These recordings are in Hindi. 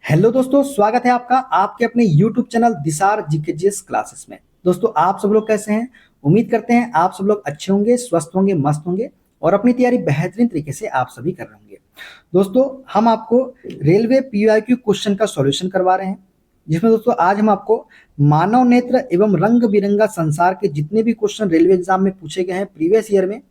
हेलो दोस्तों, स्वागत है आपका आपके अपने YouTube चैनल दिसार जीकेजीएस क्लासेस में। दोस्तों, आप सब लोग कैसे हैं? उम्मीद करते हैं आप सब लोग अच्छे होंगे, स्वस्थ होंगे, मस्त होंगे और अपनी तैयारी बेहतरीन तरीके से आप सभी कर रहे होंगे। दोस्तों, हम आपको रेलवे पीवाईक्यू क्वेश्चन का सॉल्यूशन करवा रहे हैं, जिसमें दोस्तों आज हम आपको मानव नेत्र एवं रंग बिरंगा संसार के जितने भी क्वेश्चन रेलवे एग्जाम में पूछे गए हैं प्रीवियस ईयर में,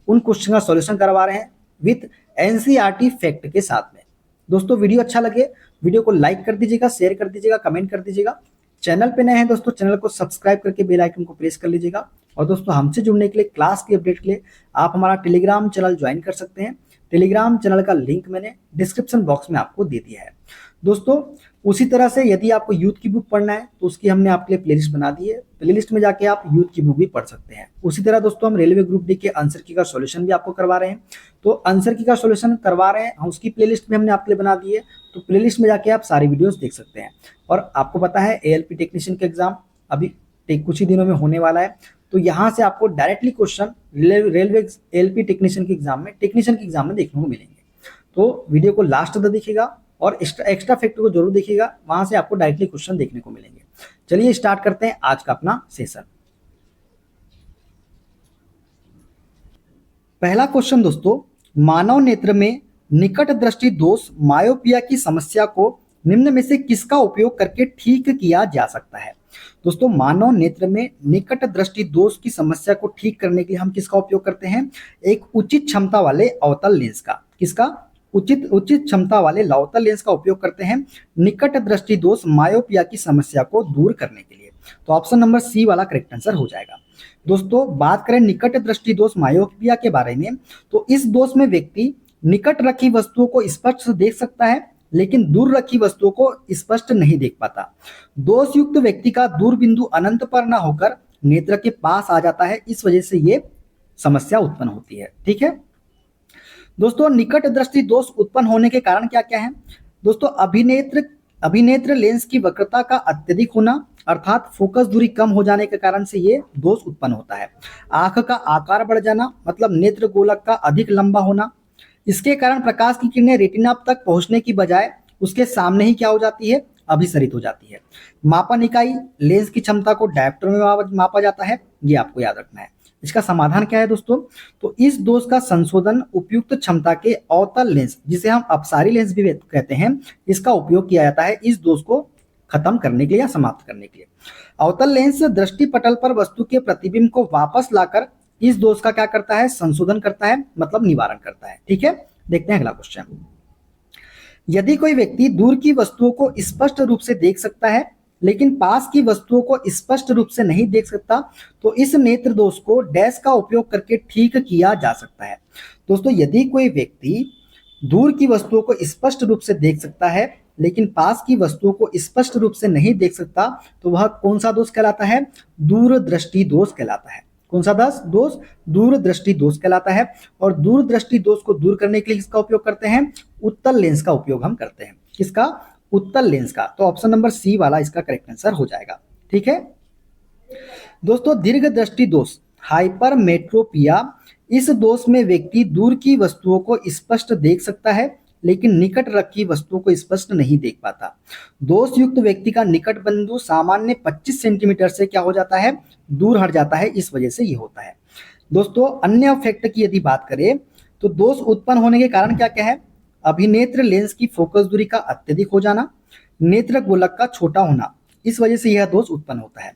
उन क्वेश्चन का सॉल्यूशन करवा रहे हैं विथ एनसीईआरटी फैक्ट के साथ में। दोस्तों, वीडियो अच्छा लगे वीडियो को लाइक कर दीजिएगा, शेयर कर दीजिएगा, कमेंट कर दीजिएगा। चैनल पे नए हैं दोस्तों, चैनल को सब्सक्राइब करके बेल आइकन को प्रेस कर लीजिएगा। और दोस्तों, हमसे जुड़ने के लिए, क्लास की अपडेट के लिए आप हमारा टेलीग्राम चैनल ज्वाइन कर सकते हैं। टेलीग्राम चैनल का लिंक मैंने डिस्क्रिप्शन बॉक्स में आपको दे दिया है। दोस्तों, उसी तरह से यदि आपको यूथ की बुक पढ़ना है तो उसकी हमने आपके लिए प्लेलिस्ट बना दी है। प्लेलिस्ट में जाके आप यूथ की बुक भी पढ़ सकते हैं। उसी तरह दोस्तों, हम रेलवे ग्रुप डी के आंसर की का सॉल्यूशन भी आपको करवा रहे हैं। तो आंसर की का सॉल्यूशन करवा रहे हैं हम, उसकी प्लेलिस्ट में हमने आपके लिए बना दी है। तो प्लेलिस्ट में जाके आप सारी वीडियोस देख सकते हैं। और आपको पता है एएलपी टेक्नीशियन का एग्जाम अभी कुछ ही दिनों में होने वाला है। तो यहाँ से आपको directly question railway ALP technician के एग्जाम में देखने को मिलेंगे। तो वीडियो को लास्ट तक देखिएगा और एक्स्ट्रा फैक्टर को जरूर देखिएगा, वहां से आपको डायरेक्टली क्वेश्चन देखने को मिलेंगे। चलिए स्टार्ट करते हैं आज का अपना सेशन। पहला क्वेश्चन दोस्तों, मानव नेत्र में निकट दृष्टि दोष मायोपिया की समस्या को निम्न में से किसका उपयोग करके ठीक किया जा सकता है? दोस्तों, मानव नेत्र में निकट दृष्टि दोष की समस्या को ठीक करने के लिए हम किसका उपयोग करते हैं? एक उचित क्षमता वाले अवतल लेंस का। किसका? उचित क्षमता वाले अवतल लेंस का उपयोग करते हैं निकट दृष्टि दोष मायोपिया की समस्या को दूर करने के लिए। तो ऑप्शन नंबर सी वाला करेक्ट आंसर हो जाएगा। दोस्तों, बात करें निकट दृष्टि दोष मायोपिया के बारे में, तो इस दोष में व्यक्ति निकट रखी वस्तुओं को स्पष्ट देख सकता है लेकिन दूर रखी वस्तुओं को स्पष्ट नहीं देख पाता। दोष युक्त व्यक्ति का दूर बिंदु अनंत पर न होकर नेत्र के पास आ जाता है, इस वजह से ये समस्या उत्पन्न होती है। ठीक है दोस्तों, निकट दृष्टि दोष उत्पन्न होने के कारण क्या क्या है? दोस्तों, अभिनेत्र लेंस की वक्रता का अत्यधिक होना, अर्थात फोकस दूरी कम हो जाने के कारण से ये दोष उत्पन्न होता है। आंख का आकार बढ़ जाना, मतलब नेत्र गोलक का अधिक लंबा होना। इसके कारण प्रकाश की किरणें रेटिना तक पहुंचने की बजाय उसके सामने ही क्या हो जाती है? अभिसरित हो जाती है। मापन इकाई लेंस की क्षमता को डायोप्टर में मापा जाता है, ये आपको याद रखना है। इसका समाधान क्या है दोस्तों? तो इस दोष का संशोधन उपयुक्त क्षमता के अवतल लेंस, जिसे हम अपसारी लेंस भी कहते हैं, इसका उपयोग किया जाता है इस दोष को खत्म करने के लिए या समाप्त करने के लिए। अवतल लेंस दृष्टि पटल पर वस्तु के प्रतिबिंब को वापस लाकर इस दोष का क्या करता है? संशोधन करता है, मतलब निवारण करता है। ठीक है, देखते हैं अगला क्वेश्चन। यदि कोई व्यक्ति दूर की वस्तुओं को स्पष्ट रूप से देख सकता है लेकिन पास की वस्तुओं को स्पष्ट रूप से नहीं देख सकता, तो इस नेत्र दोष को डैश का उपयोग करके ठीक किया जा सकता है। दोस्तों, यदि कोई व्यक्ति दूर की वस्तुओं को स्पष्ट रूप से देख सकता है लेकिन पास की वस्तुओं को स्पष्ट रूप से नहीं देख सकता, तो वह कौन सा दोष कहलाता है? दूरदृष्टि दोष कहलाता है। कौन सा दोष? दूरदृष्टि दोष कहलाता है। और दूरदृष्टि दोष को दूर करने के लिए किसका उपयोग करते हैं? उत्तल लेंस का उपयोग हम करते हैं। किसका? उत्तल लेंस का। तो ऑप्शन नंबर सी वाला इसका करेक्ट आंसर हो जाएगा। ठीक है दोस्तों, दीर्घ दृष्टि दोष हाइपरमेट्रोपिया, इस दोष में व्यक्ति दूर की वस्तुओं को स्पष्ट देख सकता है लेकिन निकट रखी वस्तुओं को स्पष्ट नहीं देख पाता। दोष युक्त व्यक्ति का निकट बिंदु सामान्य 25 सेंटीमीटर से क्या हो जाता है? दूर हट जाता है, इस वजह से ये होता है। दोस्तों, अन्य फैक्ट की यदि बात करें तो दोष उत्पन्न होने के कारण क्या क्या है? अभिनेत्र लेंस की फोकस दूरी का अत्यधिक हो जाना, नेत्र गोलक का छोटा होना, इस वजह से यह दोष उत्पन्न होता है।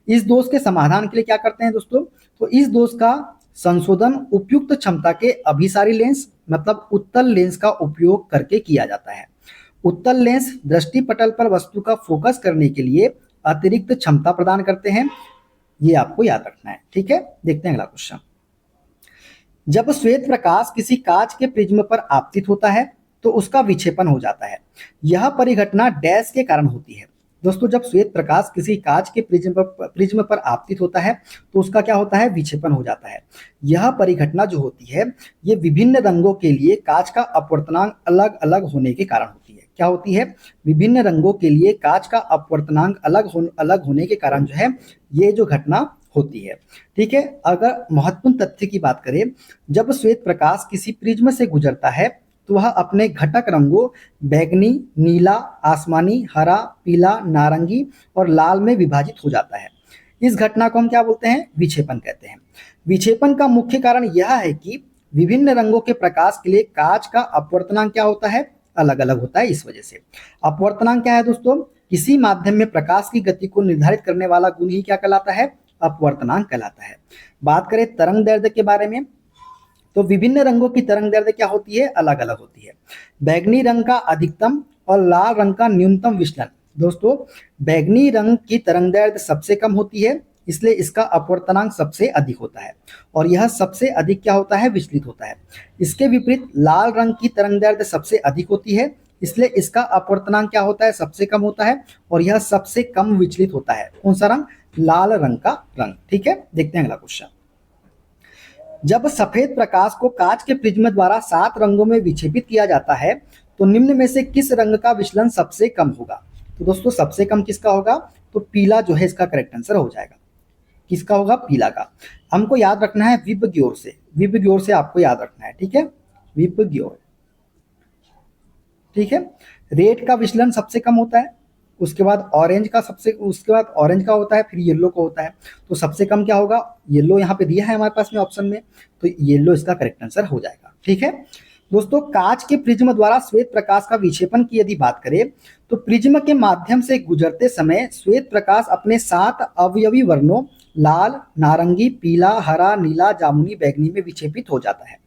इस दोष के समाधान के लिए क्या करते हैं दोस्तों? तो इस दोष का संशोधन उपयुक्त क्षमता के अभिसारी लेंस, मतलब उत्तल लेंस का उपयोग करके किया जाता है। उत्तल लेंस दृष्टि पटल पर वस्तु का फोकस करने के लिए अतिरिक्त क्षमता प्रदान करते हैं, ये आपको याद रखना है। ठीक है, देखते हैं अगला क्वेश्चन। जब श्वेत प्रकाश किसी कांच के प्रिज्म पर आपतित होता है तो उसका विक्षेपण हो जाता है। यह परिघटना डैश के कारण होती है। दोस्तों, जब श्वेत प्रकाश किसी कांच के प्रिज्म पर आपतित होता है तो उसका क्या होता है? विक्षेपण हो जाता है। यह परिघटना जो होती है ये विभिन्न रंगों के लिए कांच का अपवर्तनांक अलग अलग होने के कारण होती है। क्या होती है? विभिन्न रंगों के लिए कांच का अपवर्तनांक अलग होने के कारण जो है ये जो घटना होती है। ठीक है, अगर महत्वपूर्ण तथ्य की बात करें, जब श्वेत प्रकाश किसी प्रिज्म से गुजरता है तो वह अपने घटक रंगों बैगनी, नीला, आसमानी, हरा, पीला, नारंगी और लाल में विभाजित हो जाता है। इस घटना को हम क्या बोलते हैं? विक्षेपण कहते हैं। विक्षेपण का मुख्य कारण यह है कि विभिन्न रंगों के प्रकाश के लिए कांच का अपवर्तनांक क्या होता है? अलग अलग होता है। इस वजह से अपवर्तनांक क्या है दोस्तों? किसी माध्यम में प्रकाश की गति को निर्धारित करने वाला गुण ही क्या कहलाता है? अपवर्तनांक कहलाता है। बात करें तरंग दैर्ध्य के बारे में, तो विभिन्न रंगों की तरंग दैर्ध्य क्या होती है? अलग अलग होती है। बैगनी रंग का अधिकतम और लाल रंग का न्यूनतम विचलन। दोस्तों, बैगनी रंग की तरंग दैर्ध्य सबसे कम होती है, इसलिए इसका अपवर्तनांक सबसे अधिक होता है और यह सबसे अधिक क्या होता है? विचलित होता है। इसके विपरीत लाल रंग की तरंग दैर्ध्य सबसे अधिक होती है, इसलिए इसका अपवर्तनांक क्या होता है? सबसे कम होता है और यह सबसे कम विचलित होता है। कौन सा रंग? लाल रंग का रंग। ठीक है, देखते हैं अगला क्वेश्चन। जब सफेद प्रकाश को कांच के प्रिज्म द्वारा 7 रंगों में विक्षेपित किया जाता है तो निम्न में से किस रंग का विचलन सबसे कम होगा? तो दोस्तों, सबसे कम किसका होगा? तो पीला जो है इसका करेक्ट आंसर हो जाएगा। किसका होगा? पीला का। हमको याद रखना है विबग्योर से, विबग्योर से आपको याद रखना है। ठीक है, विबग्योर। ठीक है, रेड का विचलन सबसे कम होता है, उसके बाद ऑरेंज का होता है, फिर येलो का होता है। तो सबसे कम क्या होगा? येलो यहाँ पे दिया है हमारे पास में ऑप्शन में, तो येलो इसका करेक्ट आंसर हो जाएगा। ठीक है दोस्तों, कांच के प्रिज्म द्वारा श्वेत प्रकाश का विक्षेपण की यदि बात करें तो प्रिज्म के माध्यम से गुजरते समय श्वेत प्रकाश अपने 7 अवयवी वर्णों लाल, नारंगी, पीला, हरा, नीला, जामुनी, बैंगनी में विक्षेपित हो जाता है।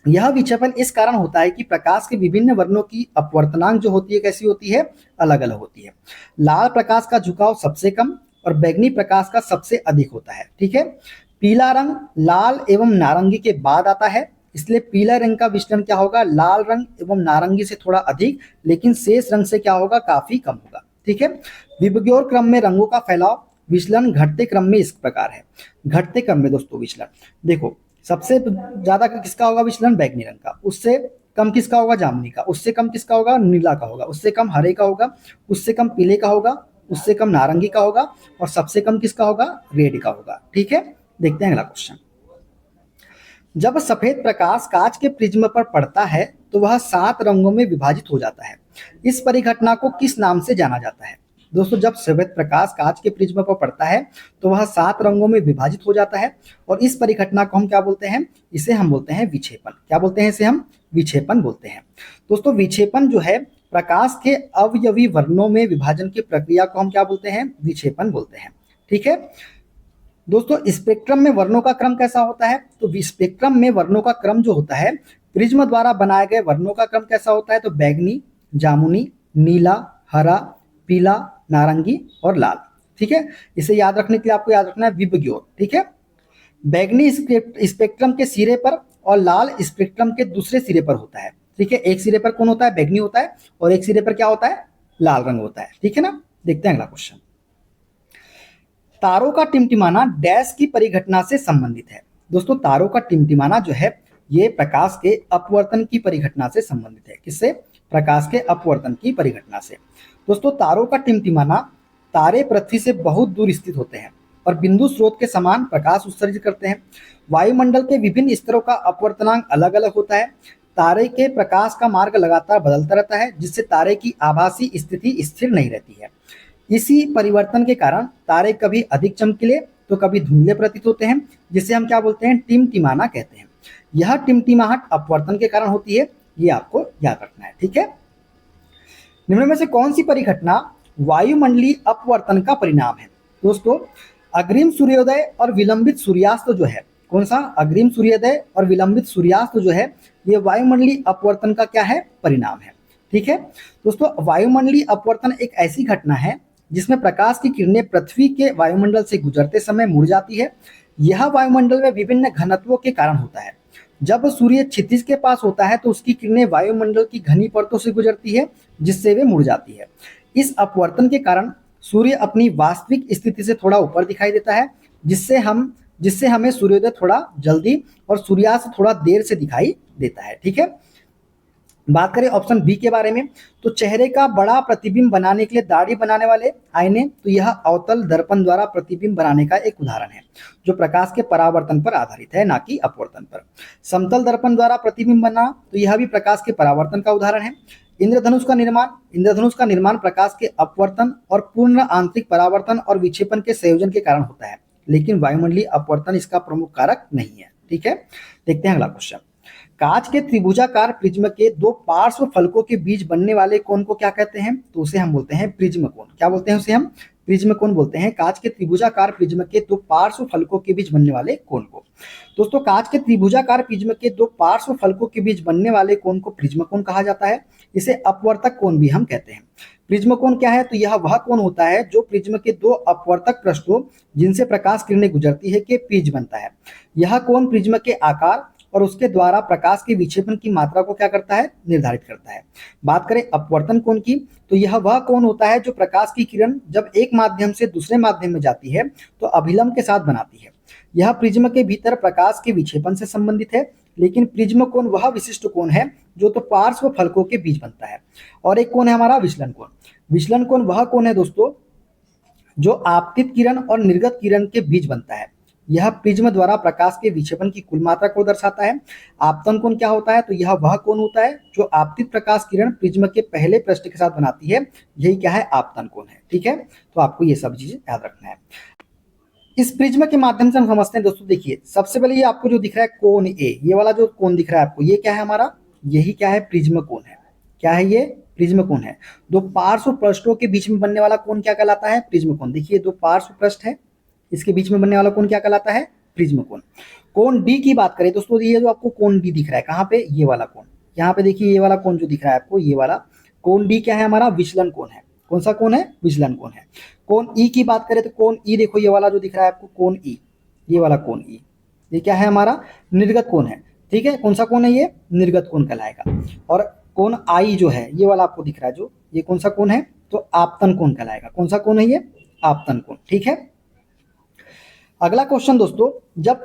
यह विक्षेपण इस कारण होता है कि प्रकाश के विभिन्न वर्णों की अपवर्तनांक जो होती है कैसी होती है? अलग अलग होती है। लाल प्रकाश का झुकाव सबसे कम और बैंगनी प्रकाश का सबसे अधिक होता है। ठीक है, पीला रंग लाल एवं नारंगी के बाद आता है, इसलिए पीला रंग का विचलन क्या होगा? लाल रंग एवं नारंगी से थोड़ा अधिक, लेकिन शेष रंग से क्या होगा? काफी कम होगा। ठीक है, विबग्योर क्रम में रंगों का फैलाव विचलन घटते क्रम में इस प्रकार है। घटते क्रम में दोस्तों विचलन देखो, सबसे ज्यादा किसका होगा विचलन? बैगनी रंग का। उससे कम किसका होगा? जामुनी का। उससे कम किसका होगा? नीला का होगा। उससे कम हरे का होगा। उससे कम पीले का होगा। उससे कम नारंगी का होगा और सबसे कम किसका होगा? रेड का होगा। ठीक है, देखते हैं अगला क्वेश्चन। जब सफेद प्रकाश कांच के प्रिज्म पर पड़ता है तो वह 7 रंगों में विभाजित हो जाता है। इस परिघटना को किस नाम से जाना जाता है? दोस्तों, जब सफेद प्रकाश कांच के प्रिज्म पर पड़ता है तो वह 7 रंगों में विभाजित हो जाता है और इस परिघटना को हम क्या बोलते हैं? इसे हम बोलते हैं विक्षेपण। क्या बोलते हैं? इसे हम विक्षेपण बोलते हैं। दोस्तों, विक्षेपण जो है प्रकाश के अवयवी वर्णों में विभाजन की प्रक्रिया को हम क्या बोलते हैं? विक्षेपण बोलते हैं। ठीक है दोस्तों, स्पेक्ट्रम में वर्णों का क्रम कैसा होता है? तो स्पेक्ट्रम में वर्णों का क्रम जो होता है, प्रिज्म द्वारा बनाए गए वर्णों का क्रम कैसा होता है? तो बैगनी, जामुनी, नीला, हरा, पीला, नारंगी और लाल। ठीक है, इसे याद रखने के लिए आपको याद रखना है विबग्योर। ठीक है, बैगनी स्पेक्ट्रम के सिरे पर और लाल स्पेक्ट्रम के दूसरे सिरे पर होता है। ठीक है, एक सिरे पर कौन होता है? बैगनी होता है और एक सिरे पर क्या होता है? लाल रंग होता है। ठीक है ना, देखते हैं अगला क्वेश्चन। तारों का टिमटिमाना डैश की परिघटना से संबंधित है। दोस्तों, तारों का टिमटिमाना जो है ये प्रकाश के अपवर्तन की परिघटना से संबंधित है। किससे? प्रकाश के अपवर्तन की परिघटना से। दोस्तों, तारों का टिमटिमाना, तारे पृथ्वी से बहुत दूर स्थित होते हैं और बिंदु स्रोत के समान प्रकाश उत्सर्जित करते हैं। वायुमंडल के विभिन्न स्तरों का अपवर्तनांक अलग अलग होता है। तारे के प्रकाश का मार्ग लगातार बदलता रहता है, जिससे तारे की आभासी स्थिति स्थिर नहीं रहती है। इसी परिवर्तन के कारण तारे कभी अधिक चमकीले तो कभी धुंधले प्रतीत होते हैं, जिसे हम क्या बोलते हैं? टिमटिमाना कहते हैं। यह टिमटिमाहट अपवर्तन के कारण होती है, ये आपको याद रखना है। ठीक है, निम्न में से कौन सी परिघटना वायुमंडलीय अपवर्तन का परिणाम है? दोस्तों, अग्रिम सूर्योदय और विलंबित सूर्यास्त जो है, कौन सा? अग्रिम सूर्योदय और विलंबित सूर्यास्त जो है ये वायुमंडलीय अपवर्तन का क्या है? परिणाम है। ठीक है दोस्तों, वायुमंडलीय अपवर्तन एक ऐसी घटना है जिसमें प्रकाश की किरणें पृथ्वी के वायुमंडल से गुजरते समय मुड़ जाती है। यह वायुमंडल में विभिन्न घनत्वों के कारण होता है। जब सूर्य क्षितिज के पास होता है तो उसकी किरणें वायुमंडल की घनी परतों से गुजरती है, जिससे वे मुड़ जाती है। इस अपवर्तन के कारण सूर्य अपनी वास्तविक स्थिति से थोड़ा ऊपर दिखाई देता है, जिससे हमें सूर्योदय थोड़ा जल्दी और सूर्यास्त थोड़ा देर से दिखाई देता है। ठीक है, बात करें ऑप्शन बी के बारे में, तो चेहरे का बड़ा प्रतिबिंब बनाने के लिए दाढ़ी बनाने वाले आईने, तो यह अवतल दर्पण द्वारा प्रतिबिंब बनाने का एक उदाहरण है जो प्रकाश के परावर्तन पर आधारित है, ना कि अपवर्तन पर। समतल दर्पण द्वारा प्रतिबिंब बनना, तो यह भी प्रकाश के परावर्तन का उदाहरण है। इंद्रधनुष का निर्माण प्रकाश के अपवर्तन और पूर्ण आंतरिक परावर्तन और विक्षेपण के संयोजन के कारण होता है, लेकिन वायुमंडलीय अपवर्तन इसका प्रमुख कारक नहीं है। ठीक है, देखते हैं अगला क्वेश्चन। कांच के त्रिभुजाकार प्रिज्म के दो पार्श्व फलकों के बीच बनने वाले कोण को क्या कहते हैं? तो उसे हम बोलते हैं प्रिज्म कोण। क्या बोलते हैं उसे हम? प्रिज्म कोण बोलते हैं। कांच के त्रिभुजाकार प्रिज्म के दो पार्श्व फलकों के बीच बनने वाले कोण को। दोस्तों, कांच के त्रिभुजाकार प्रिज्म के दो पार्श्व फलकों के बीच बनने वाले कोण को प्रिज्म कोण कहा जाता है। इसे अपवर्तक कोण भी हम कहते हैं। प्रिज्म कोण क्या है? तो यह वह कोण होता है जो प्रिज्म के दो अपवर्तक पृष्ठों जिनसे प्रकाश किरणें गुजरती है के बीच बनता है। यह कोण प्रिज्म के आकार और उसके द्वारा प्रकाश के विक्षेपण की मात्रा को क्या करता है? निर्धारित करता है। बात करें अपवर्तन कोण की, तो यह वह कोण होता है जो प्रकाश की किरण जब एक माध्यम से दूसरे माध्यम में जाती है तो अभिलंब के साथ बनाती है। यह प्रिज्म के भीतर प्रकाश के विक्षेपण से संबंधित है, लेकिन प्रिज्म कोण वह विशिष्ट कोण है जो तो पार्श्व फलकों के बीच बनता है। और एक कोण है हमारा विचलन कोण। विचलन कोण वह कोण है दोस्तों जो आपतित किरण और निर्गत किरण के बीच बनता है। यह प्रिज्म द्वारा प्रकाश के विक्षेपण की कुल मात्रा को दर्शाता है। आपतन कोण क्या होता है? तो यह वह कोण होता है जो आपतित प्रकाश किरण प्रिज्म के पहले पृष्ठ के साथ बनाती है। यही क्या है? आपतन कोण है। ठीक है, तो आपको ये सब चीजें याद रखना है। इस प्रिज्म के माध्यम से हम समझते हैं दोस्तों। देखिए, सबसे पहले ये आपको जो दिख रहा है कोण ए, ये वाला जो कोण दिख रहा है आपको, ये क्या है हमारा? यही क्या है? प्रिज्म कोण है। क्या है ये? प्रिज्म कोण है। दो पार्श्व पृष्ठों के बीच में बनने वाला कोण क्या कहलाता है? प्रिज्म कोण। देखिए, दो पार्श्व पृष्ठ है, इसके बीच में बनने वाला कोण क्या कहलाता है? प्रिज्म कोण। कोण डी की बात करें दोस्तों, ये जो आपको कोण डी दिख रहा है, कहाँ पे? ये वाला कोण। यहाँ पे देखिए, ये वाला कोण जो दिख रहा है आपको, ये वाला कोण डी क्या है हमारा? विचलन कोण है। कौन सा कोण है? विचलन कोण है। कोण ई की बात करें तो कोण ई देखो, ये वाला जो दिख रहा है आपको कोण ई, ये वाला कोण ई, ये क्या है हमारा? निर्गत कोण है। ठीक है, कौन सा कोण है ये? निर्गत कोण कहलाएगा। और कोण आई जो है, ये वाला आपको दिख रहा है जो, ये कौन सा कोण है? तो आपतन कोण कहलाएगा। कौन सा कोण है ये? आपतन कोण। ठीक है, अगला क्वेश्चन दोस्तों, जब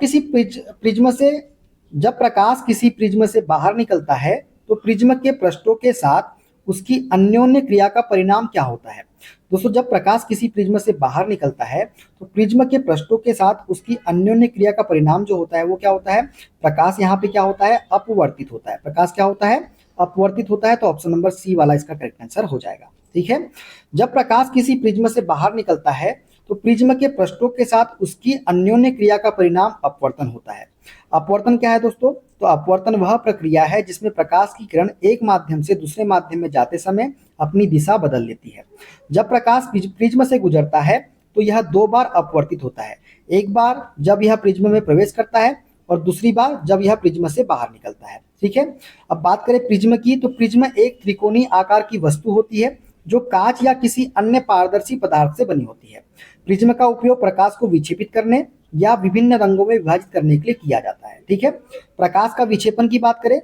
प्रकाश किसी प्रिज्म से बाहर निकलता है तो प्रिज्म के पृष्ठों के साथ उसकी अन्योन्य क्रिया का परिणाम क्या होता है? दोस्तों, जब प्रकाश किसी प्रिज्म से बाहर निकलता है तो प्रिज्म के पृष्ठों के साथ उसकी अन्योन्य क्रिया का परिणाम जो होता है वो क्या होता है? प्रकाश यहाँ पे क्या होता है? अपवर्तित होता है। प्रकाश क्या होता है? अपवर्तित होता है। तो ऑप्शन नंबर सी वाला इसका करेक्ट आंसर हो जाएगा। ठीक है, जब प्रकाश किसी प्रिज्म से बाहर निकलता है तो प्रिज्म के पृष्ठों के साथ उसकी अन्योन्य क्रिया का परिणाम अपवर्तन होता है। अपवर्तन क्या है दोस्तों? तो अपवर्तन वह प्रक्रिया है जिसमें प्रकाश की किरण एक माध्यम से दूसरे माध्यम में जाते समय अपनी दिशा बदल लेती है। जब प्रकाश प्रिज्म से गुजरता है तो यह दो बार अपवर्तित होता है। एक बार जब यह प्रिज्म में प्रवेश करता है और दूसरी बार जब यह प्रिज्म से बाहर निकलता है। ठीक है, अब बात करें प्रिज्म की, तो प्रिज्म एक त्रिकोणीय आकार की वस्तु होती है जो कांच या किसी अन्य पारदर्शी पदार्थ से बनी होती है। प्रिज्म का उपयोग प्रकाश को विक्षेपित करने या विभिन्न रंगों में विभाजित करने के लिए किया जाता है। ठीक है, प्रकाश का विक्षेपण की बात करें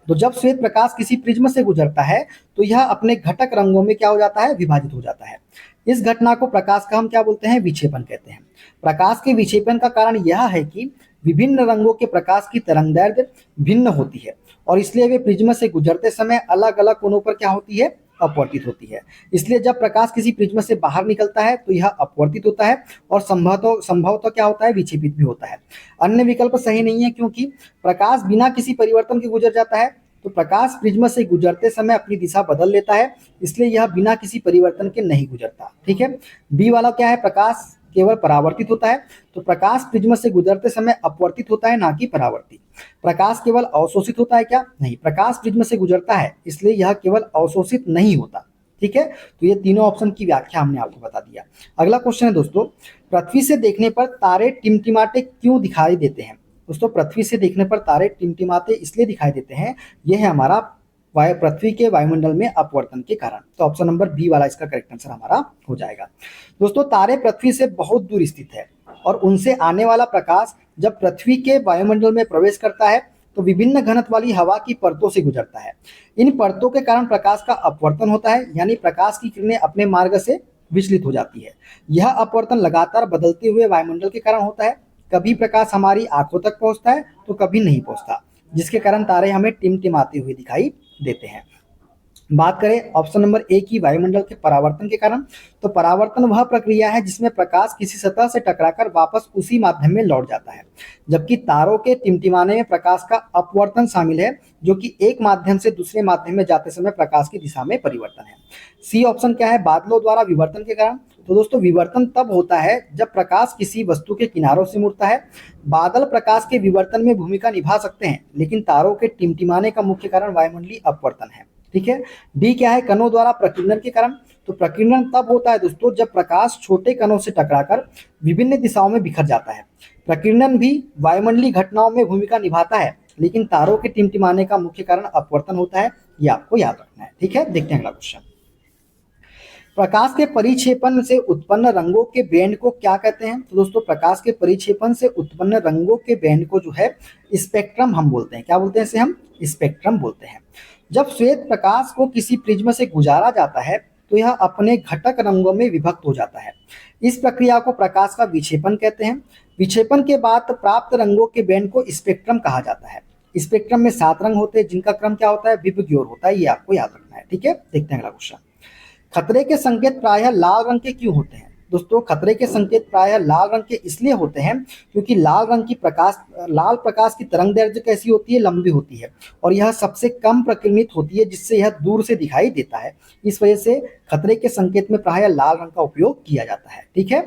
तो जब श्वेत प्रकाश किसी प्रिज्म से गुजरता है तो यह अपने घटक रंगों में क्या हो जाता है? विभाजित हो जाता है। इस घटना को प्रकाश का हम क्या बोलते हैं? विक्षेपण कहते हैं। प्रकाश के विक्षेपण का कारण यह है कि विभिन्न रंगों के प्रकाश की तरंगदैर्घ्य भिन्न होती है और इसलिए वे प्रिज्म से गुजरते समय अलग अलग कोणों पर क्या होती है? अपवर्तित होती है। इसलिए जब प्रकाश किसी प्रिज्म से बाहर निकलता है तो यह अपवर्तित होता है और संभवतः क्या होता है? विक्षेपित भी होता है। अन्य विकल्प सही नहीं है, क्योंकि प्रकाश बिना किसी परिवर्तन के गुजर जाता है, तो प्रकाश प्रिज्म से गुजरते समय अपनी दिशा बदल लेता है, इसलिए यह बिना किसी परिवर्तन के नहीं गुजरता। ठीक है, बी वाला क्या है? प्रकाश केवल परावर्तित होता है। तो प्रकाश प्रिज्म से गुजरते समय अपवर्तित होता है, ना कि परावर्तित। प्रकाश केवल अवशोषित होता है क्या? नहीं, प्रकाश प्रिज्म से गुजरता है, इसलिए यह केवल अवशोषित नहीं होता। ठीक है, तो ये तीनों ऑप्शन की व्याख्या हमने आपको बता दिया। अगला क्वेश्चन है दोस्तों, पृथ्वी से देखने पर तारे टिमटिमाते क्यों दिखाई देते हैं? दोस्तों, पृथ्वी से देखने पर तारे टिमटिमाते इसलिए दिखाई देते हैं, यह है हमारा पृथ्वी के वायुमंडल में अपवर्तन के कारण। तो ऑप्शन नंबर बी वाला इसका करेक्ट आंसर हमारा हो जाएगा। दोस्तों, तारे पृथ्वी से बहुत दूर स्थित है और उनसे आने वाला प्रकाश जब पृथ्वी के वायुमंडल में प्रवेश करता है तो विभिन्न घनत्व वाली हवा की परतों से गुजरता है। इन परतों के कारण प्रकाश का अपवर्तन होता है, यानी प्रकाश की किरणें अपने मार्ग से विचलित हो जाती है। यह अपवर्तन लगातार बदलते हुए वायुमंडल के कारण होता है। कभी प्रकाश हमारी आंखों तक पहुंचता है तो कभी नहीं पहुंचता, जिसके कारण तारे हमें टिमटिमाते हुए दिखाई देते हैं। बात करें ऑप्शन नंबर ए की वायुमंडल के परावर्तन के कारण, तो परावर्तन वह प्रक्रिया है जिसमें प्रकाश किसी सतह से टकराकर वापस उसी माध्यम में लौट जाता है, जबकि तारों के टिमटिमाने में प्रकाश का अपवर्तन शामिल है, जो कि एक माध्यम से दूसरे माध्यम में जाते समय प्रकाश की दिशा में परिवर्तन है। सी ऑप्शन क्या है, बादलों द्वारा विवर्तन के कारण। तो दोस्तों विवर्तन तब होता है जब प्रकाश किसी वस्तु के किनारों से मुड़ता है। बादल प्रकाश के विवर्तन में भूमिका निभा सकते हैं, लेकिन तारों के टिमटिमाने का मुख्य कारण वायुमंडलीय अपवर्तन है। ठीक है। डी क्या है, कणों द्वारा प्रकीर्णन के कारण। तो प्रकीर्णन तब होता है दोस्तों जब प्रकाश छोटे कणों से टकराकर विभिन्न दिशाओं में बिखर जाता है। प्रकीर्णन भी वायुमंडलीय घटनाओं में भूमिका निभाता है, लेकिन तारों के टिमटिमाने का मुख्य कारण अपवर्तन होता है। ये आपको याद रखना है। ठीक है, देखते हैं अगला क्वेश्चन। प्रकाश के परिक्षेपण से उत्पन्न रंगों के बैंड को क्या कहते हैं? तो दोस्तों प्रकाश के परिक्षेपण से उत्पन्न रंगों के बैंड को जो है स्पेक्ट्रम हम बोलते हैं। क्या बोलते हैं इसे? हम स्पेक्ट्रम बोलते हैं। जब श्वेत प्रकाश को किसी प्रिज्म से गुजारा जाता है तो यह अपने घटक रंगों में विभक्त हो जाता है। इस प्रक्रिया को प्रकाश का विक्षेपण कहते हैं। विक्षेपण के बाद प्राप्त रंगों के बैंड को स्पेक्ट्रम कहा जाता है। स्पेक्ट्रम में 7 रंग होते हैं, जिनका क्रम क्या होता है? विपरीत होता है। ये आपको याद रखना है। ठीक है, देखते हैं अगला क्वेश्चन। खतरे के संकेत प्रायः लाल रंग के क्यों होते हैं? दोस्तों खतरे के संकेत प्रायः लाल रंग के इसलिए होते हैं क्योंकि लाल प्रकाश की तरंग दैर्ध्य कैसी होती है? लंबी होती है, और यह सबसे कम प्रकीर्णित होती है, जिससे यह दूर से दिखाई देता है। इस वजह से खतरे के संकेत में प्रायः लाल रंग का उपयोग किया जाता है। ठीक है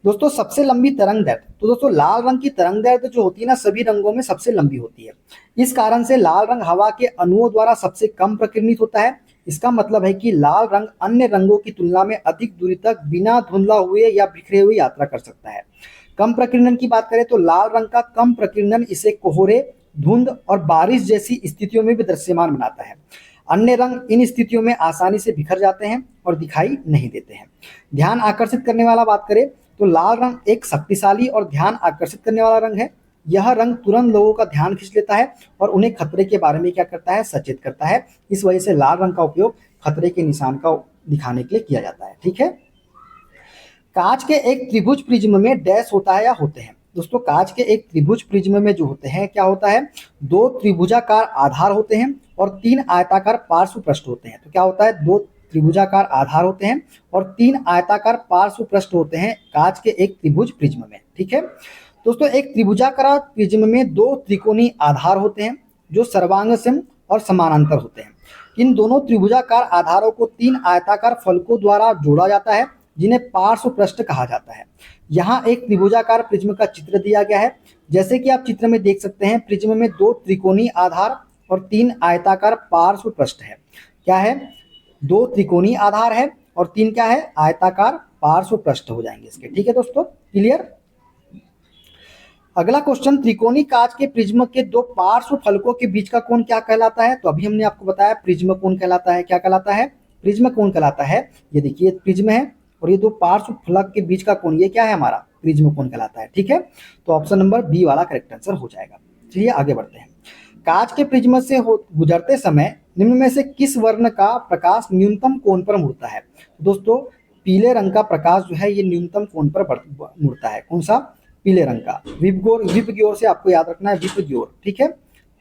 दोस्तों, सबसे लंबी तरंग दैर्ध्य। तो दोस्तों लाल रंग की तरंग दैर्ध्य जो होती है ना, सभी रंगों में सबसे लंबी होती है। इस कारण से लाल रंग हवा के अणुओं द्वारा सबसे कम प्रकीर्णित होता है। इसका मतलब है कि लाल रंग अन्य रंगों की तुलना में अधिक दूरी तक बिना धुंधला हुए या बिखरे हुए यात्रा कर सकता है। कम प्रकीर्णन की बात करें तो लाल रंग का कम प्रकीर्णन इसे कोहरे, धुंध और बारिश जैसी स्थितियों में भी दृश्यमान बनाता है। अन्य रंग इन स्थितियों में आसानी से बिखर जाते हैं और दिखाई नहीं देते हैं। ध्यान आकर्षित करने वाला बात करें तो लाल रंग एक शक्तिशाली और ध्यान आकर्षित करने वाला रंग है। यह रंग तुरंत लोगों का ध्यान खींच लेता है और उन्हें खतरे के बारे में क्या करता है? सचेत करता है। इस वजह से लाल रंग का उपयोग खतरे के निशान का दिखाने के लिए किया जाता है। ठीक है। कांच के एक त्रिभुज प्रिज्म में डैश होता है या होते हैं? दोस्तों कांच के एक त्रिभुज प्रिज्म में जो होते हैं क्या होता है? 2 त्रिभुजाकार आधार होते हैं और 3 आयताकार पार्श्व पृष्ठ होते हैं। तो क्या होता है? 2 त्रिभुजाकार आधार होते हैं और 3 आयताकार पार्श्व पृष्ठ होते हैं कांच के एक त्रिभुज प्रिज्म में। ठीक है दोस्तों, एक त्रिभुजाकार प्रिज्म में 2 त्रिकोणीय आधार होते हैं जो सर्वांगसम और समानांतर होते हैं। इन दोनों त्रिभुजाकार आधारों को 3 आयताकार फलकों द्वारा जोड़ा जाता है, जिन्हें पार्श्व पृष्ठ कहा जाता है। यहाँ एक त्रिभुजाकार प्रिज्म का चित्र दिया गया है। जैसे कि आप चित्र में देख सकते हैं, प्रिज्म में 2 त्रिकोणीय आधार और 3 आयताकार पार्श्व पृष्ठ है। क्या है? 2 त्रिकोणीय आधार है और 3 क्या है? आयताकार पार्श्व पृष्ठ हो जाएंगे इसके। ठीक है दोस्तों, क्लियर। अगला क्वेश्चन, त्रिकोणीय कांच के प्रिज्म के 2 पार्श्व फलकों के बीच का कोण क्या कहलाता है? तो अभी हमने आपको बताया प्रिज्म कोण कहलाता है। क्या कहलाता है? प्रिज्म कोण कहलाता है। ये देखिए प्रिज्म है और ये 2 पार्श्व फलक के बीच का कोण, ये क्या है? हमारा प्रिज्म कोण कहलाता है। ठीक है, तो ऑप्शन नंबर बी वाला करेक्ट आंसर हो जाएगा। चलिए आगे बढ़ते हैं। कांच के प्रिज्म से गुजरते समय निम्न में से किस वर्ण का प्रकाश न्यूनतम कोण पर मुड़ता है? दोस्तों पीले रंग का प्रकाश जो है ये न्यूनतम कोण पर मुड़ता है। कौन सा? पीले रंग का। विपग्योर से आपको याद रखना है, विपग्योर। ठीक है,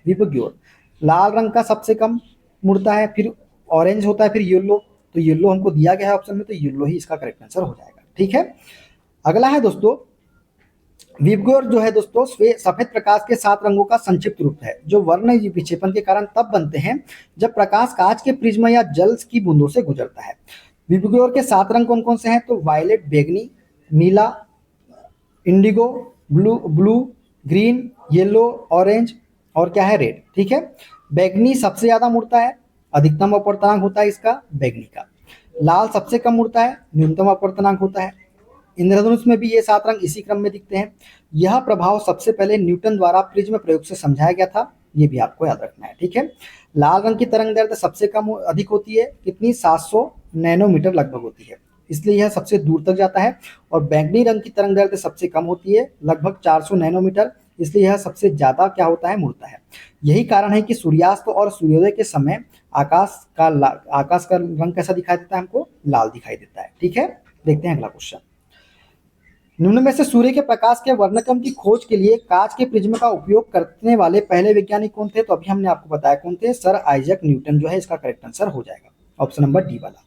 विपग्योर। लाल रंग का सबसे कम मुड़ता है, फिर ऑरेंज होता है, फिर येलो। तो येलो हमको दिया गया है ऑप्शन में, तो येलो ही इसका करेक्ट आंसर हो जाएगा। ठीक है, अगला है दोस्तों, विपग्योर जो है दोस्तों सफेद प्रकाश के 7 रंगों का संक्षिप्त रूप है, जो वर्ण विक्षेपण के कारण तब बनते हैं जब प्रकाश कांच के प्रिज्म या जल की बूंदों से गुजरता है। विपग्योर के 7 रंग कौन कौन से हैं? तो वायलेट, बैगनी, नीला, indigo, blue, green, yellow, orange और क्या है? रेड। ठीक है, बैगनी सबसे ज्यादा मुड़ता है, अधिकतम अपवर्तनांक होता है इसका बैगनी का। लाल सबसे कम मुड़ता है, न्यूनतम अपवर्तनांक होता है। इंद्रधनुष में भी ये 7 रंग इसी क्रम में दिखते हैं। यह प्रभाव सबसे पहले न्यूटन द्वारा प्रिज्म प्रयोग से समझाया गया था, ये भी आपको याद रखना है। ठीक है, लाल रंग की तरंग दैर्ध्य सबसे कम अधिक होती है, कितनी? 700 नैनोमीटर लगभग होती है, इसलिए यह सबसे दूर तक जाता है। और बैंगनी रंग की तरंग दैर्ध्य सबसे कम होती है, लगभग 400 नैनोमीटर, इसलिए यह सबसे ज्यादा क्या होता है? मुड़ता है। यही कारण है कि सूर्यास्त और सूर्योदय के समय आकाश का रंग कैसा दिखाई देता है? हमको लाल दिखाई देता है। ठीक है, देखते हैं अगला क्वेश्चन। निम्न में से सूर्य के प्रकाश के वर्णक्रम की खोज के लिए कांच के प्रिज्म का उपयोग करने वाले पहले वैज्ञानिक कौन थे? तो अभी हमने आपको बताया कौन थे, सर आइजैक न्यूटन जो है इसका करेक्ट आंसर हो जाएगा ऑप्शन नंबर डी वाला।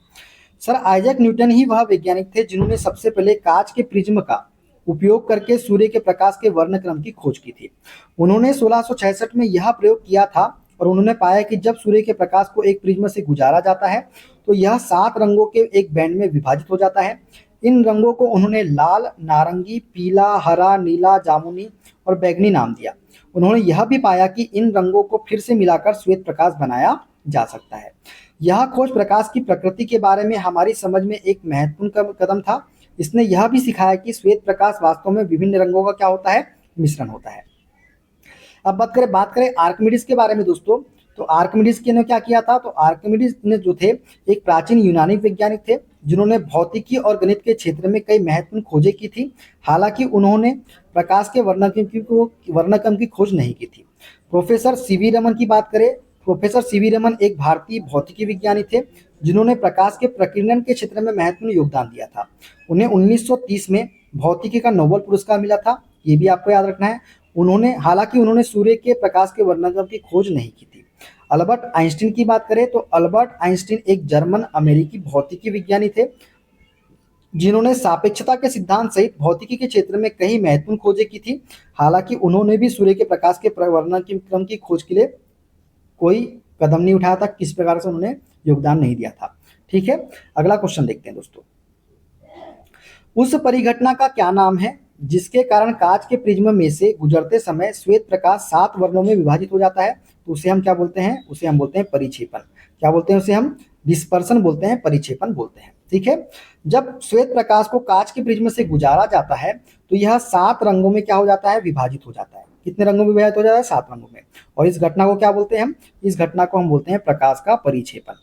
सर आइजैक न्यूटन ही वह वैज्ञानिक थे जिन्होंने सबसे पहले कांच के प्रिज्म का उपयोग करके सूर्य के प्रकाश के वर्णक्रम की खोज की थी। उन्होंने 1666 में यह प्रयोग किया था और उन्होंने पाया कि जब सूर्य के प्रकाश को एक प्रिज्म से गुजारा जाता है तो यह 7 रंगों के एक बैंड में विभाजित हो जाता है। इन रंगों को उन्होंने लाल, नारंगी, पीला, हरा, नीला, जामुनी और बैंगनी नाम दिया। उन्होंने यह भी पाया कि इन रंगों को फिर से मिलाकर श्वेत प्रकाश बनाया जा सकता है। यह खोज प्रकाश की प्रकृति के बारे में हमारी समझ में एक महत्वपूर्ण कदम था। इसने यह भी सिखाया कि श्वेत प्रकाश वास्तव में विभिन्न रंगों का क्या होता है, मिश्रण होता है। अब बात करें आर्किमिडीज के बारे में दोस्तों, तो आर्किमिडीज ने क्या किया था? तो आर्किमिडीज ने जो थे एक प्राचीन यूनानी वैज्ञानिक थे जिन्होंने भौतिकी और गणित के क्षेत्र में कई महत्वपूर्ण खोजें की थी। हालांकि उन्होंने प्रकाश के वर्णक्रम की खोज नहीं की थी। प्रोफेसर सीवी रमन की बात करें, प्रोफेसर सीवी रमन एक भारतीय भौतिकी विज्ञानी थे जिन्होंने प्रकाश के प्रकीर्णन के क्षेत्र में महत्वपूर्ण योगदान दिया था। उन्हें 1930 में भौतिकी का नोबेल पुरस्कार मिला था, ये भी आपको याद रखना है। हालांकि उन्होंने सूर्य के प्रकाश के वर्णक्रम की खोज नहीं की थी। अल्बर्ट आइंस्टीन की बात करें तो अल्बर्ट आइंस्टीन एक जर्मन अमेरिकी भौतिकी विज्ञानी थे जिन्होंने सापेक्षता के सिद्धांत सहित भौतिकी के क्षेत्र में कई महत्वपूर्ण खोजें की थी। हालांकि उन्होंने भी सूर्य के प्रकाश के वर्णक्रम की खोज के लिए कोई कदम नहीं उठाया था, किस प्रकार से उन्होंने योगदान नहीं दिया था। ठीक है, अगला क्वेश्चन देखते हैं दोस्तों। उस परिघटना का क्या नाम है जिसके कारण कांच के प्रिज्म में से गुजरते समय श्वेत प्रकाश 7 वर्णों में विभाजित हो जाता है? तो उसे हम क्या बोलते हैं? उसे हम बोलते हैं परिक्षेपण। क्या बोलते हैं उसे? हम डिस्पर्सन बोलते हैं, परिक्षेपण बोलते हैं। ठीक है, जब श्वेत प्रकाश को कांच के प्रिज्म से गुजारा जाता है तो यह 7 रंगों में क्या हो जाता है? विभाजित हो जाता है। कितने रंगों में विभाजित हो जाता है? 7 रंगों में। और इस घटना को क्या बोलते हैं हम? इस घटना को हम बोलते हैं प्रकाश का परिक्षेपण।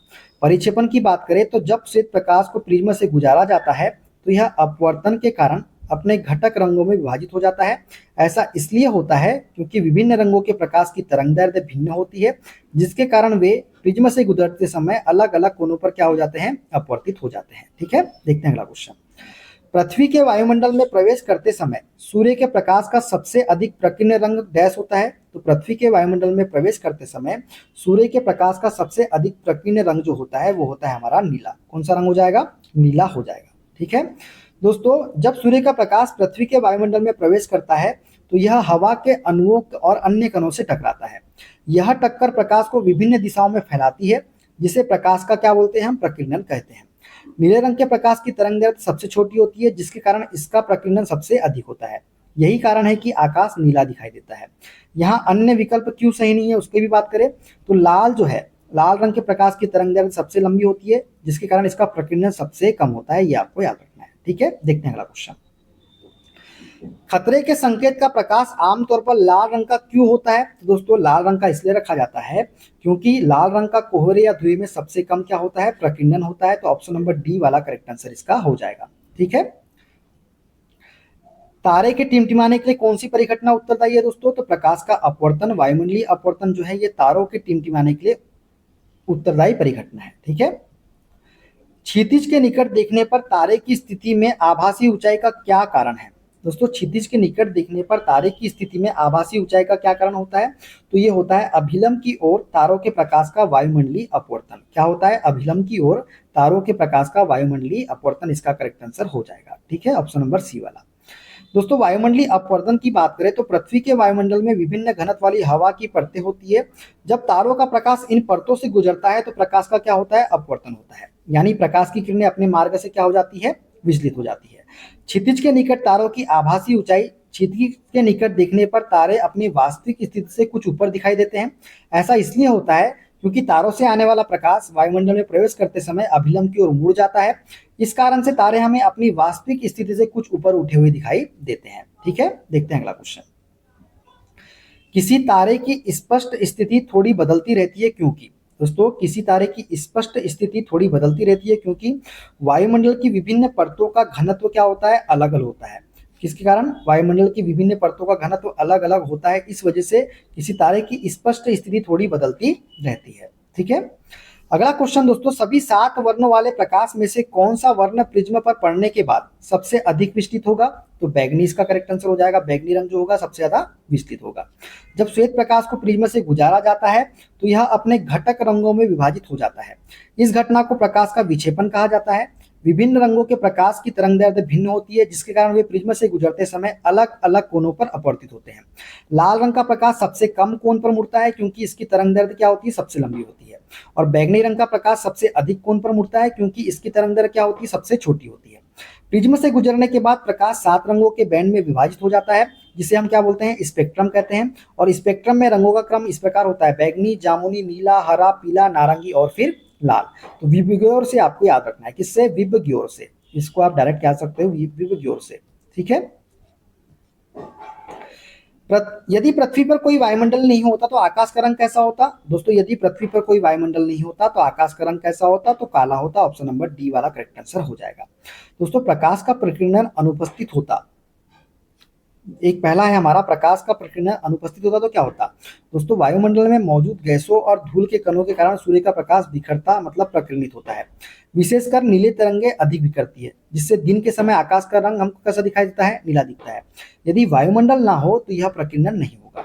परिक्षेपण की बात करें तो जब श्वेत प्रकाश को प्रिज्म से गुजारा जाता है तो यह अपवर्तन के कारण अपने घटक रंगों में विभाजित हो जाता है। ऐसा इसलिए होता है क्योंकि विभिन्न रंगों के प्रकाश की तरंगदैर्ध्य भिन्न होती है, जिसके कारण वे प्रिज्म से गुजरते समय अलग अलग कोनों पर क्या हो जाते हैं? अपवर्तित हो जाते हैं। ठीक है, देखते हैं अगला क्वेश्चन। पृथ्वी के वायुमंडल में प्रवेश करते समय सूर्य के प्रकाश का सबसे अधिक प्रकीर्ण रंग डैश होता है? तो पृथ्वी के वायुमंडल में प्रवेश करते समय सूर्य के प्रकाश का सबसे अधिक प्रकीर्ण रंग जो होता है वो होता है हमारा नीला। कौन सा रंग हो जाएगा? नीला हो जाएगा। ठीक है दोस्तों, जब सूर्य का प्रकाश पृथ्वी के वायुमंडल में प्रवेश करता है तो यह हवा के अणुओं और अन्य कणों से टकराता है। यह टक्कर प्रकाश को विभिन्न दिशाओं में फैलाती है, जिसे प्रकाश का क्या बोलते हैं? हम प्रकीर्णन कहते हैं। नीले रंग के प्रकाश की तरंगदैर्ध्य सबसे छोटी होती है, जिसके कारण इसका प्रकीर्णन सबसे अधिक होता है। यही कारण है कि आकाश नीला दिखाई देता है। यहाँ अन्य विकल्प क्यों सही नहीं है उसकी भी बात करें तो लाल जो है, लाल रंग के प्रकाश की तरंगदैर्ध्य सबसे लंबी होती है, जिसके कारण इसका प्रकीर्णन सबसे कम होता है। ये आपको याद रखना है। ठीक है, देखते हैं अगला क्वेश्चन। खतरे के संकेत का प्रकाश आमतौर पर लाल रंग का क्यों होता है? तो दोस्तों लाल रंग का इसलिए रखा जाता है क्योंकि लाल रंग का कोहरे या धुएं में सबसे कम क्या होता है? प्रकीर्णन होता है। तो ऑप्शन नंबर डी वाला करेक्ट आंसर इसका हो जाएगा। ठीक है, तारे के टिमटिमाने के लिए कौन सी परिघटना उत्तरदायी है दोस्तों? तो प्रकाश का अपवर्तन, वायुमंडलीय अपवर्तन जो है ये तारों के टिमटिमाने के लिए उत्तरदायी परिघटना है। ठीक है, क्षितिज के निकट देखने पर तारे की स्थिति में आभासी ऊंचाई का क्या कारण है? दोस्तों क्षितिज के निकट देखने पर तारे की स्थिति में आभासी ऊंचाई का क्या कारण होता है? तो ये होता है अभिलंब की ओर तारों के प्रकाश का वायुमंडलीय अपवर्तन। क्या होता है? अभिलंब की ओर तारों के प्रकाश का वायुमंडलीय अपवर्तन इसका करेक्ट आंसर हो जाएगा। ठीक है, ऑप्शन नंबर सी वाला। दोस्तों वायुमंडलीय अपवर्तन की बात करें तो पृथ्वी के वायुमंडल में विभिन्न घनत्व वाली हवा की परतें होती है। जब तारों का प्रकाश इन परतों से गुजरता है तो प्रकाश का क्या होता है? अपवर्तन होता है, यानी प्रकाश की किरणें अपने मार्ग से क्या हो जाती है? विचलित हो जाती है। क्षितिज के निकट तारों की आभासी ऊंचाई, क्षितिज के निकट देखने पर तारे अपनी वास्तविक स्थिति से कुछ ऊपर दिखाई देते हैं। ऐसा इसलिए होता है क्योंकि तारों से आने वाला प्रकाश वायुमंडल में प्रवेश करते समय अभिलंब की ओर मुड़ जाता है। इस कारण से तारे हमें अपनी वास्तविक स्थिति से कुछ ऊपर उठे हुए दिखाई देते हैं। ठीक है, देखते हैं अगला क्वेश्चन। किसी तारे की स्पष्ट स्थिति थोड़ी बदलती रहती है क्योंकि? दोस्तों किसी तारे की स्पष्ट स्थिति थोड़ी बदलती रहती है क्योंकि वायुमंडल की विभिन्न परतों का घनत्व क्या होता है? अलग अलग होता है। किसके कारण? वायुमंडल की विभिन्न परतों का घनत्व अलग अलग होता है, इस वजह से किसी तारे की स्पष्ट स्थिति थोड़ी बदलती रहती है। ठीक है, अगला क्वेश्चन दोस्तों, सभी 7 वर्णों वाले प्रकाश में से कौन सा वर्ण प्रिज्म पर पड़ने के बाद सबसे अधिक विस्तृत होगा? तो बैगनी इसका करेक्ट आंसर हो जाएगा। बैगनी रंग जो होगा सबसे ज्यादा विस्तृत होगा। जब श्वेत प्रकाश को प्रिज्म से गुजारा जाता है तो यह अपने घटक रंगों में विभाजित हो जाता है। इस घटना को प्रकाश का विक्षेपण कहा जाता है। विभिन्न रंगों के प्रकाश की तरंगदैर्ध्य भिन्न होती है, जिसके कारण वे प्रिज्म से गुजरते समय अलग अलग कोनों पर अपवर्तित होते हैं। लाल रंग का प्रकाश सबसे कम कोण पर मुड़ता है क्योंकि इसकी तरंगदैर्ध्य क्या होती है? सबसे लंबी होती है। और बैगनी रंग का प्रकाश सबसे अधिक कोण पर मुड़ता है क्योंकि इसकी तरंगदैर्ध्य क्या होती है? सबसे छोटी होती है। प्रिज्म से गुजरने के बाद प्रकाश 7 रंगों के बैंड में विभाजित हो जाता है, जिसे हम क्या बोलते हैं? स्पेक्ट्रम कहते हैं। और स्पेक्ट्रम में रंगों का क्रम इस प्रकार होता है: बैगनी, जामुनी, नीला, हरा, पीला, नारंगी और फिर लाल। तो विबग्योर से आपको याद रखना है। किससे? विबग्योर से। इसको आप डायरेक्ट कह सकते हो विबग्योर से। ठीक है। यदि पृथ्वी पर कोई वायुमंडल नहीं होता तो आकाश का रंग कैसा होता? दोस्तों, यदि पृथ्वी पर कोई वायुमंडल नहीं होता तो आकाश का रंग कैसा होता? तो काला होता। ऑप्शन नंबर डी वाला करेक्ट आंसर हो जाएगा। दोस्तों, प्रकाश का प्रकीर्णन अनुपस्थित होता, एक पहला है हमारा, प्रकाश का प्रकीर्णन अनुपस्थित होता तो क्या होता? दोस्तों, वायुमंडल में मौजूद गैसों और धूल के कणों के कारण सूर्य का प्रकाश बिखरता मतलब प्रकीर्णित होता है। विशेषकर नीले तरंगे अधिक बिखरती है, जिससे दिन के समय आकाश का रंग हमको कैसा दिखाई देता है? नीला दिखता है। यदि वायुमंडल ना हो तो यह प्रकीर्णन नहीं होगा।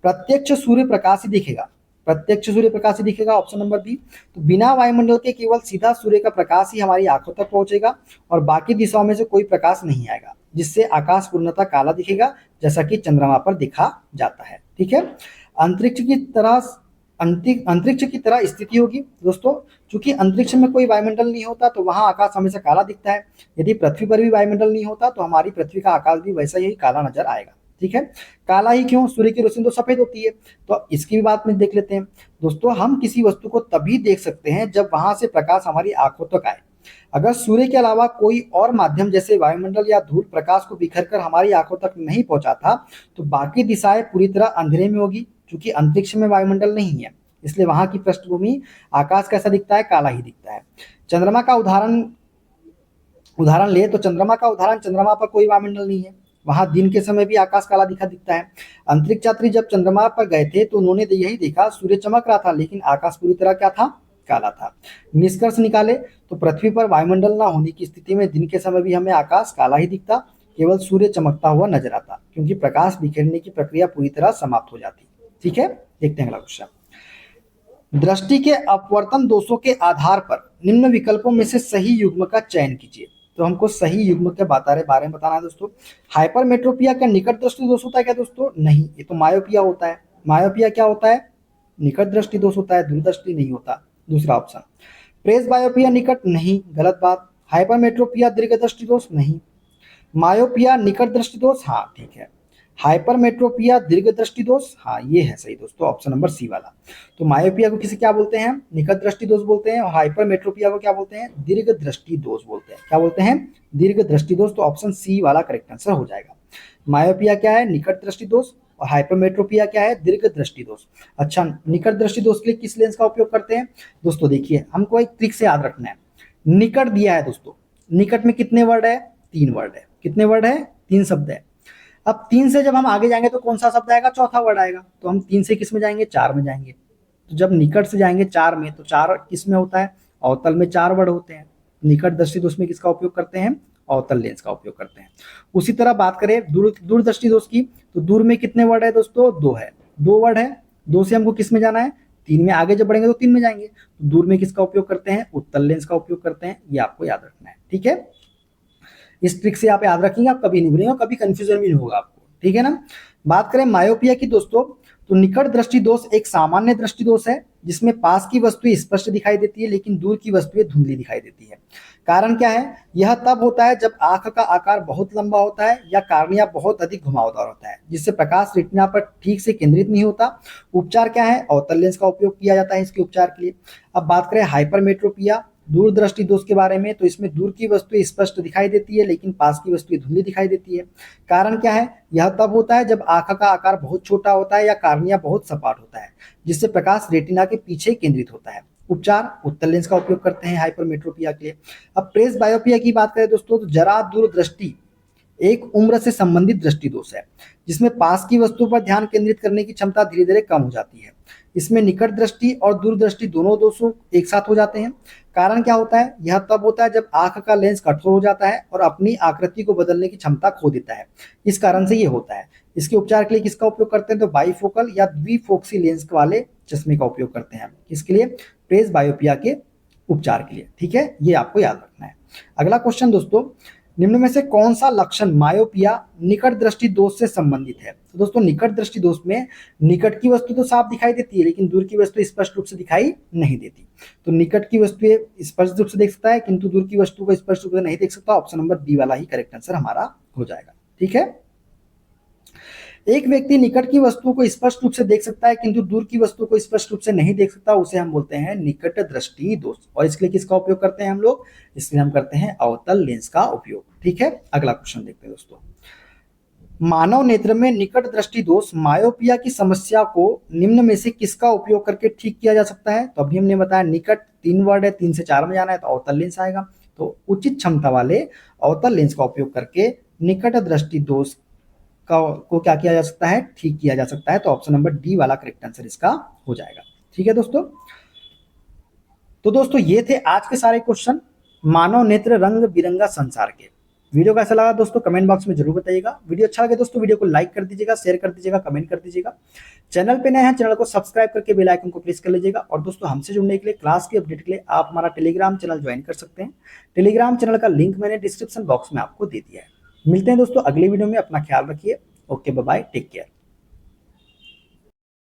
प्रत्यक्ष सूर्य प्रकाश ही दिखेगा। प्रत्यक्ष सूर्य प्रकाश ही दिखेगा। Option number B. तो बिना वायुमंडल के केवल सीधा सूर्य का प्रकाश ही हमारी आंखों तक पहुंचेगा और बाकी दिशाओं में से कोई प्रकाश नहीं आएगा, जिससे आकाश पूर्णतः काला दिखेगा, जैसा कि चंद्रमा पर दिखा जाता है। ठीक है। अंतरिक्ष की तरह स्थिति होगी दोस्तों, चूंकि अंतरिक्ष में कोई वायुमंडल नहीं होता तो वहां आकाश हमेशा काला दिखता है। यदि पृथ्वी पर भी वायुमंडल नहीं होता तो हमारी पृथ्वी का आकाश भी वैसा ही काला नजर आएगा। ठीक है। काला ही क्यों? सूर्य की रोशनी तो सफेद होती है। तो इसकी भी बात में देख लेते हैं। दोस्तों, हम किसी वस्तु को तभी देख सकते हैं जब वहां से प्रकाश हमारी आंखों तक आए। अगर सूर्य के अलावा कोई और माध्यम जैसे वायुमंडल या धूल प्रकाश को बिखर कर हमारी आंखों तक नहीं पहुंचा था तो बाकी दिशाएं पूरी तरह अंधेरे में होगी। क्योंकि अंतरिक्ष में वायुमंडल नहीं है, इसलिए वहां की पृष्ठभूमि आकाश कैसा दिखता है? काला ही दिखता है। चंद्रमा का उदाहरण ले तो चंद्रमा पर कोई वायुमंडल नहीं है, वहां दिन के समय भी आकाश काला दिखता है। अंतरिक्ष यात्री जब चंद्रमा पर गए थे तो उन्होंने यही देखा, सूर्य चमक रहा था लेकिन आकाश पूरी तरह क्या था? काला था। निष्कर्ष निकाले तो पृथ्वी पर वायुमंडल ना होने की स्थिति में दिन के समय भी हमें आकाश काला ही दिखता, केवल सूर्य चमकता हुआ नजर आता, क्योंकि प्रकाश बिखेरने की प्रक्रिया पूरी तरह समाप्त हो जाती। ठीक है। देखते हैं अगला क्वेश्चन। दृष्टि के अपवर्तन दोषों के आधार पर निम्न विकल्पों में से सही युग्म का चयन कीजिए। तो हमको सही युग्म के बारे में बताना है दोस्तों। हाइपरमेट्रोपिया का निकट दृष्टि दोष होता है क्या दोस्तों? नहीं, ये तो मायोपिया होता है। मायोपिया क्या होता है? निकट दृष्टि दोष होता है, दूरदृष्टि नहीं होता। दूसरा ऑप्शन। प्रेसबायोपिया निकट? नहीं, गलत बात। हाइपरमेट्रोपिया दीर्घदृष्टि दोष? नहीं। मायोपिया निकट दृष्टि दोष? हाँ, ठीक है। हाइपरमेट्रोपिया दीर्घदृष्टि दोष? हाँ, ये है सही दोस्तों, ऑप्शन नंबर सी वाला। तो मायोपिया को किसे क्या बोलते हैं? निकट दृष्टि दोष बोलते हैं। और हाइपरमेट्रोपिया को क्या बोलते हैं? दीर्घ दृष्टि दोष बोलते हैं। क्या बोलते हैं? दीर्घ दृष्टि दोष। तो ऑप्शन सी वाला करेक्ट आंसर हो जाएगा। मायोपिया क्या है? निकट दृष्टि दोष। और हाइपरमेट्रोपिया क्या है? दीर्घ दृष्टि दोष। अच्छा, निकट दृष्टि दोष के लिए किस लेंस का उपयोग करते हैं दोस्तों? देखिए, हमको एक ट्रिक से याद रखना है। निकट दिया है दोस्तों, निकट में कितने वर्ड है? 3 वर्ड है। कितने वर्ड है? 3 शब्द है। अब 3 से जब हम आगे जाएंगे तो कौन सा शब्द आएगा? चौथा वर्ड आएगा। तो हम 3 से किस में जाएंगे? 4 में जाएंगे। तो जब निकट से जाएंगे 4 में, तो 4 किस में होता है? अवतल में 4 वर्ड होते हैं। निकट दृष्टि दोष में किसका उपयोग करते हैं? अवतल लेंस का उपयोग करते हैं। उसी तरह बात करें दूर दृष्टि दोष की, तो दूर में कितने वर्ड है दोस्तों? 2 है। 2 वर्ड है। 2 से हमको किस में जाना है? 3 में। आगे जब बढ़ेंगे तो 3 में जाएंगे। तो दूर में किसका उपयोग करते हैं? उत्तल लेंस का उपयोग करते हैं। ये आपको याद रखना है। ठीक है। इस ट्रिक से आप याद रखेंगे, आप कभी नहीं भूलेंगे, कभी कंफ्यूजन भी नहीं होगा आपको। ठीक है ना। बात करें मायोपिया की दोस्तों, तो निकट दृष्टि दोष एक सामान्य दृष्टि दोष है जिसमें पास की वस्तुएं स्पष्ट दिखाई देती है लेकिन दूर की वस्तुएं धुंधली दिखाई देती है। कारण क्या है? यह तब होता है जब आंख का आकार बहुत लंबा होता है या कार्निया बहुत अधिक घुमावदार होता है, जिससे प्रकाश रेटिना पर ठीक से केंद्रित नहीं होता। उपचार क्या है? अवतल लेंस का उपयोग किया जाता है इसके उपचार के लिए। अब बात करें हाइपरमेट्रोपिया दूरदृष्टि दोष के बारे में, तो इसमें दूर की वस्तुएं स्पष्ट दिखाई देती है लेकिन पास की वस्तुएं धुंधली दिखाई देती है। कारण क्या है? यह तब होता है जब आंख का आकार बहुत छोटा होता है या कार्निया बहुत सपाट होता है, जिससे प्रकाश रेटिना के पीछे केंद्रित होता है। उपचार उत्तल लेंस का उपयोग करते हैं हाइपरमेट्रोपिया के लिए। अब प्रेस बायोपिया की बात करें दोस्तों, तो जरा दूरदृष्टि एक उम्र से संबंधित दृष्टि दोष है जिसमें पास की वस्तु पर ध्यान केंद्रित करने की क्षमता धीरे धीरे कम हो जाती है। इसमें निकट दृष्टि और दूरदृष्टि दोनों दोषों एक साथ हो जाते हैं। कारण क्या होता है? यह तब होता है जब आंख का लेंस कठोर हो जाता है और अपनी आकृति को बदलने की क्षमता खो देता है। इस कारण से ये होता है। इसके उपचार के लिए किसका उपयोग करते हैं? तो बाइफोकल या द्विफोक्सी लेंस वाले चश्मे का उपयोग करते हैं। किसके लिए? प्रेस बायोपिया के उपचार के लिए। ठीक है, ये आपको याद रखना है। अगला क्वेश्चन दोस्तों, निम्न में से कौन सा लक्षण मायोपिया निकट दृष्टि दोष से संबंधित है? तो दोस्तों निकट दृष्टि दोष में निकट की वस्तु तो साफ दिखाई देती है, लेकिन दूर की वस्तु स्पष्ट रूप से दिखाई नहीं देती। तो निकट की वस्तु स्पष्ट रूप से देख सकता है, किंतु दूर की वस्तु को स्पष्ट रूप से नहीं देख सकता। ऑप्शन नंबर बी वाला ही करेक्ट आंसर हमारा हो जाएगा। ठीक है, एक व्यक्ति निकट की वस्तु को स्पष्ट रूप से देख सकता है किंतु दूर की वस्तु को स्पष्ट रूप से नहीं देख सकता, उसे हम बोलते हैं निकट दृष्टि दोष। और इसके लिए किसका उपयोग करते हैं हम लोग? इसलिए हम करते हैं अवतल लेंस का उपयोग। ठीक है, अगला क्वेश्चन देखते हैं दोस्तों, मानव नेत्र में निकट दृष्टि दोष मायोपिया की समस्या को निम्न में से किसका उपयोग करके ठीक किया जा सकता है? तो अभी हमने बताया निकट 3 वर्ड है, 3 से 4 में जाना है तो अवतल लेंस आएगा। तो उचित क्षमता वाले अवतल लेंस का उपयोग करके निकट दृष्टि दोष को क्या किया जा सकता है? ठीक किया जा सकता है। तो ऑप्शन नंबर डी वाला करेक्ट आंसर इसका हो जाएगा। ठीक है दोस्तों, तो दोस्तों ये थे आज के सारे क्वेश्चन मानव नेत्र रंग बिरंगा संसार के। वीडियो कैसा लगा दोस्तों कमेंट बॉक्स में जरूर बताइएगा। वीडियो अच्छा लगे दोस्तों वीडियो को लाइक कर दीजिएगा, शेयर कर दीजिएगा, कमेंट कर दीजिएगा। चैनल पे नए हैं चैनल को सब्सक्राइब करके बेल आइकन को प्रेस कर लीजिएगा। और दोस्तों हमसे जुड़ने के लिए, क्लास की अपडेट के लिए आप हमारा टेलीग्राम चैनल ज्वाइन कर सकते हैं। टेलीग्राम चैनल का लिंक मैंने डिस्क्रिप्शन बॉक्स में आपको दे दिया है। मिलते हैं दोस्तों अगली वीडियो में, अपना ख्याल रखिए। Okay, bye bye, take care.